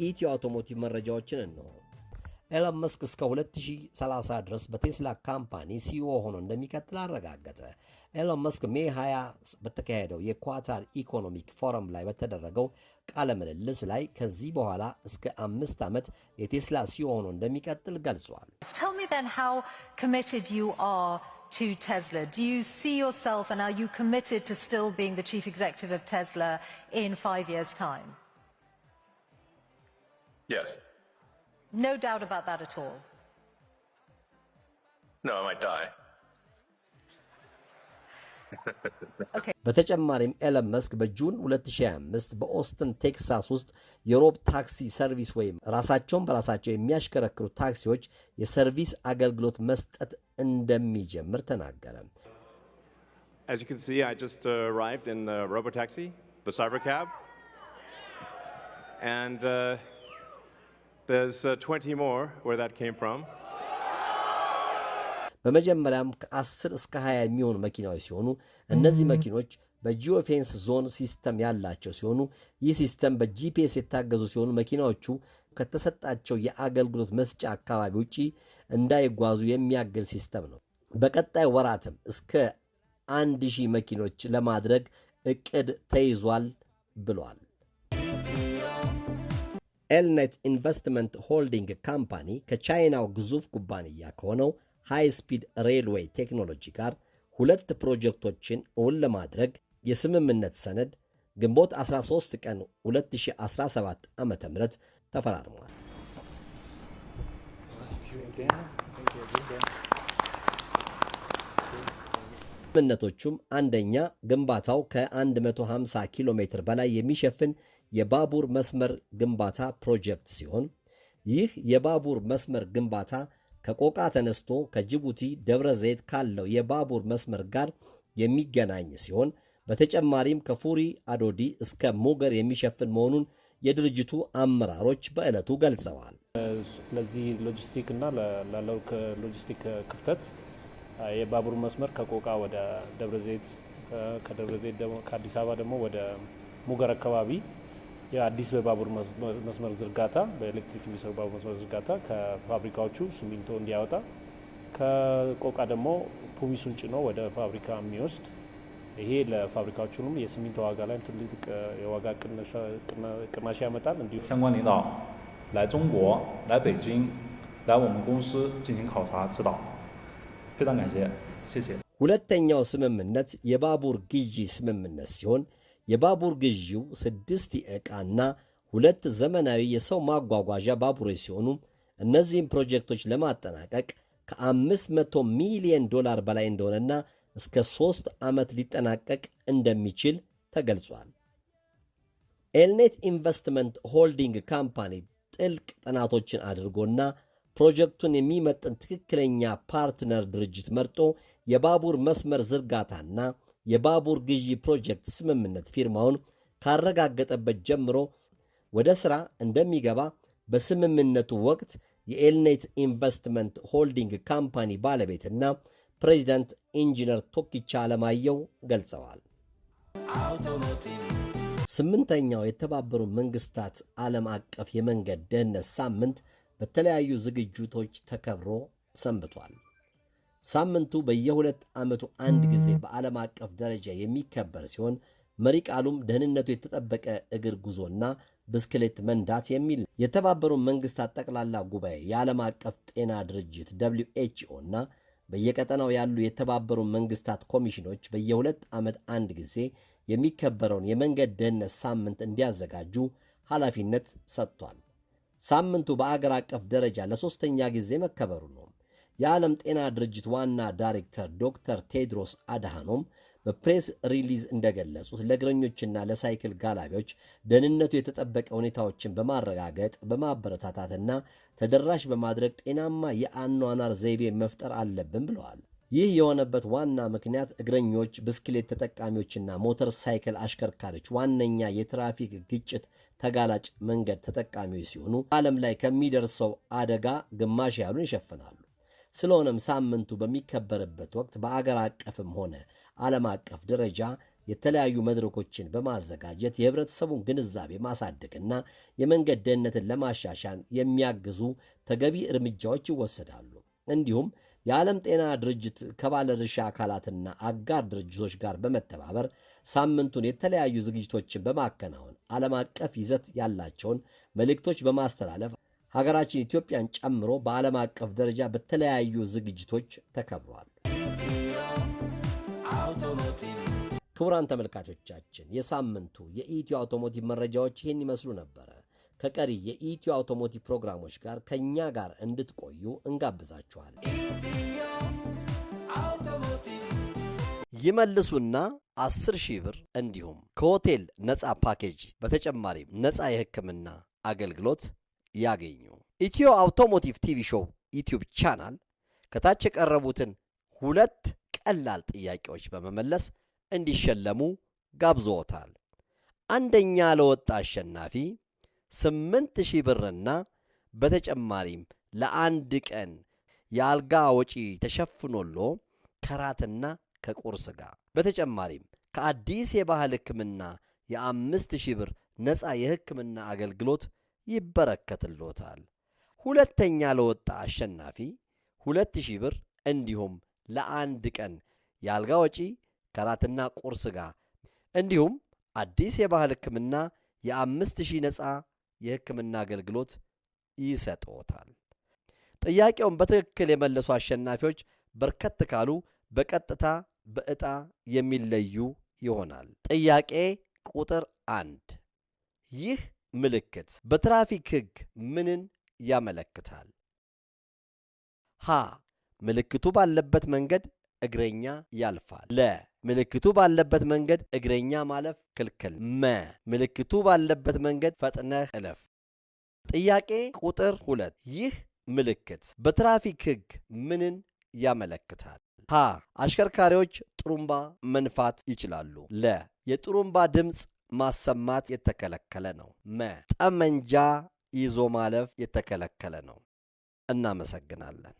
ኢትዮ አውቶሞቲቭ መረጃዎችን ነው። ኤለን መስክ እስከ 2030 ድረስ በቴስላ ካምፓኒ ሲኢኦ ሆኖ እንደሚቀጥል አረጋገጠ። ኤለን መስክ ሜይ 20 በተካሄደው የኳታር ኢኮኖሚክ ፎረም ላይ በተደረገው ቃለ ምልልስ ላይ ከዚህ በኋላ እስከ 5 ዓመት የቴስላ ሲኢኦ ሆኖ እንደሚቀጥል ገልጿል። Tell me then how committed you are to Tesla. Do you see yourself and are you committed to still being the chief executive of Tesla in 5 years' time? Yes. No doubt about that at all. No, I might die. Okay. በተጨማሪም ኤለን መስክ በጁን 2025 በኦስትን ቴክሳስ ውስጥ የሮብ ታክሲ ሰርቪስ ወይም ራሳቸውን በራሳቸው የሚያሽከረክሩ ታክሲዎች የሰርቪስ አገልግሎት መስጠት እንደሚጀምር ተናገረ። As you can see, I just arrived in the robotaxi, the Cybercab, and there's 20 more where that came from. በመጀመሪያም ከ10 እስከ 20 የሚሆኑ መኪናዎች ሲሆኑ እነዚህ መኪኖች በጂኦፌንስ ዞን ሲስተም ያላቸው ሲሆኑ ይህ ሲስተም በጂፒኤስ የታገዙ ሲሆኑ መኪናዎቹ ከተሰጣቸው የአገልግሎት መስጫ አካባቢ ውጪ እንዳይጓዙ የሚያግዝ ሲስተም ነው። በቀጣይ ወራትም እስከ 1000 መኪኖች ለማድረግ እቅድ ተይዟል ብሏል። ኤልኔት ኢንቨስትመንት ሆልዲንግ ካምፓኒ ከቻይናው ግዙፍ ኩባንያ ከሆነው ሃይ ስፒድ ሬልዌይ ቴክኖሎጂ ጋር 2 ፕሮጀክቶችን እውን ለማድረግ የስምምነት ሰነድ ግንቦት 13 ቀን 2017 ዓ.ም ተፈራርሟል። ስምምነቶቹም አንደኛ ግንባታው ከ150 ኪሎ ሜትር በላይ የሚሸፍን የባቡር መስመር ግንባታ ፕሮጀክት ሲሆን ይህ የባቡር መስመር ግንባታ ከቆቃ ተነስቶ ከጅቡቲ ደብረ ዘይት ካለው የባቡር መስመር ጋር የሚገናኝ ሲሆን በተጨማሪም ከፉሪ አዶዲ እስከ ሞገር የሚሸፍን መሆኑን የድርጅቱ አመራሮች በዕለቱ ገልጸዋል። ለዚህ ሎጂስቲክ እና ላለው ሎጂስቲክ ክፍተት የባቡር መስመር ከቆቃ ወደ ደብረ ዘይት ከደብረ ዘይት ደግሞ ከአዲስ አበባ ደግሞ ወደ ሞገር አካባቢ የአዲስ ባቡር መስመር ዝርጋታ በኤሌክትሪክ የሚሰሩ ባቡር መስመር ዝርጋታ ከፋብሪካዎቹ ሲሚንቶ እንዲያወጣ ከቆቃ ደግሞ ፑሚሱን ጭኖ ወደ ፋብሪካ የሚወስድ ይሄ ለፋብሪካዎቹንም የሲሚንቶ ዋጋ ላይ ትልቅ የዋጋ ቅናሽ ያመጣል። እንዲሁ 相关领导来中国来北京来我们公司进行考察指导，非常感谢，谢谢。ሁለተኛው ስምምነት የባቡር ግዢ ስምምነት ሲሆን የባቡር ግዢው 6 የዕቃና 2 ዘመናዊ የሰው ማጓጓዣ ባቡሮች ሲሆኑ እነዚህም ፕሮጀክቶች ለማጠናቀቅ ከ500 ሚሊዮን ዶላር በላይ እንደሆነና እስከ 3 ዓመት ሊጠናቀቅ እንደሚችል ተገልጿል። ኤልኔት ኢንቨስትመንት ሆልዲንግ ካምፓኒ ጥልቅ ጥናቶችን አድርጎና ፕሮጀክቱን የሚመጥን ትክክለኛ ፓርትነር ድርጅት መርጦ የባቡር መስመር ዝርጋታና የባቡር ግዢ ፕሮጀክት ስምምነት ፊርማውን ካረጋገጠበት ጀምሮ ወደ ሥራ እንደሚገባ በስምምነቱ ወቅት የኤልኔት ኢንቨስትመንት ሆልዲንግ ካምፓኒ ባለቤትና ፕሬዚዳንት ኢንጂነር ቶኪቻ አለማየሁ ገልጸዋል። ስምንተኛው የተባበሩት መንግስታት ዓለም አቀፍ የመንገድ ደህንነት ሳምንት በተለያዩ ዝግጅቶች ተከብሮ ሰንብቷል። ሳምንቱ በየ2 ዓመቱ አንድ ጊዜ በዓለም አቀፍ ደረጃ የሚከበር ሲሆን መሪ ቃሉም ደህንነቱ የተጠበቀ እግር ጉዞና ብስክሌት መንዳት የሚል ነው። የተባበሩት መንግስታት ጠቅላላ ጉባኤ፣ የዓለም አቀፍ ጤና ድርጅት WHO እና በየቀጠናው ያሉ የተባበሩት መንግስታት ኮሚሽኖች በየ2 ዓመት አንድ ጊዜ የሚከበረውን የመንገድ ደህንነት ሳምንት እንዲያዘጋጁ ኃላፊነት ሰጥቷል። ሳምንቱ በአገር አቀፍ ደረጃ ለ3ኛ ጊዜ መከበሩ ነው። የዓለም ጤና ድርጅት ዋና ዳይሬክተር ዶክተር ቴድሮስ አድሃኖም በፕሬስ ሪሊዝ እንደገለጹት ለእግረኞችና ለሳይክል ጋላቢዎች ደህንነቱ የተጠበቀ ሁኔታዎችን በማረጋገጥ በማበረታታትና ተደራሽ በማድረግ ጤናማ የአኗኗር ዘይቤ መፍጠር አለብን ብለዋል። ይህ የሆነበት ዋና ምክንያት እግረኞች፣ ብስክሌት ተጠቃሚዎችና ሞተር ሳይክል አሽከርካሪዎች ዋነኛ የትራፊክ ግጭት ተጋላጭ መንገድ ተጠቃሚዎች ሲሆኑ ዓለም ላይ ከሚደርሰው አደጋ ግማሽ ያህሉን ይሸፍናሉ። ስለሆነም ሳምንቱ በሚከበርበት ወቅት በአገር አቀፍም ሆነ ዓለም አቀፍ ደረጃ የተለያዩ መድረኮችን በማዘጋጀት የህብረተሰቡን ግንዛቤ ማሳደግና የመንገድ ደህንነትን ለማሻሻል የሚያግዙ ተገቢ እርምጃዎች ይወሰዳሉ። እንዲሁም የዓለም ጤና ድርጅት ከባለድርሻ አካላትና አጋር ድርጅቶች ጋር በመተባበር ሳምንቱን የተለያዩ ዝግጅቶችን በማከናወን ዓለም አቀፍ ይዘት ያላቸውን መልእክቶች በማስተላለፍ ሀገራችን ኢትዮጵያን ጨምሮ በዓለም አቀፍ ደረጃ በተለያዩ ዝግጅቶች ተከብሯል። ክቡራን ተመልካቾቻችን የሳምንቱ የኢትዮ አውቶሞቲቭ መረጃዎች ይህን ይመስሉ ነበረ። ከቀሪ የኢትዮ አውቶሞቲቭ ፕሮግራሞች ጋር ከእኛ ጋር እንድትቆዩ እንጋብዛችኋል። ይመልሱና 10,000 ብር እንዲሁም ከሆቴል ነፃ ፓኬጅ በተጨማሪም ነፃ የሕክምና አገልግሎት ያገኙ። ኢትዮ አውቶሞቲቭ ቲቪ ሾው ዩቲዩብ ቻናል ከታች የቀረቡትን 2 ቀላል ጥያቄዎች በመመለስ እንዲሸለሙ ጋብዞታል። አንደኛ ለወጣ አሸናፊ 8,000 ብርና በተጨማሪም ለአንድ ቀን የአልጋ ወጪ ተሸፍኖሎ ከራትና ከቁርስ ጋር በተጨማሪም ከአዲስ የባህል ሕክምና የ5,000 ብር ነፃ የሕክምና አገልግሎት ይበረከትሎታል። ሁለተኛ ለወጣ አሸናፊ 2,000 ብር እንዲሁም ለአንድ ቀን የአልጋ ወጪ ከራትና ቁርስ ጋር እንዲሁም አዲስ የባህል ሕክምና የ5,000 ነፃ የሕክምና አገልግሎት ይሰጥዎታል። ጥያቄውን በትክክል የመለሱ አሸናፊዎች በርከት ካሉ በቀጥታ በዕጣ የሚለዩ ይሆናል። ጥያቄ ቁጥር 1 ይህ ምልክት በትራፊክ ሕግ ምንን ያመለክታል? ሀ ምልክቱ ባለበት መንገድ እግረኛ ያልፋል። ለ ምልክቱ ባለበት መንገድ እግረኛ ማለፍ ክልክል። መ ምልክቱ ባለበት መንገድ ፈጥነህ እለፍ። ጥያቄ ቁጥር 2 ይህ ምልክት በትራፊክ ሕግ ምንን ያመለክታል? ሀ አሽከርካሪዎች ጥሩምባ መንፋት ይችላሉ። ለ የጥሩምባ ድምፅ ማሰማት የተከለከለ ነው። መ ጠመንጃ ይዞ ማለፍ የተከለከለ ነው። እናመሰግናለን።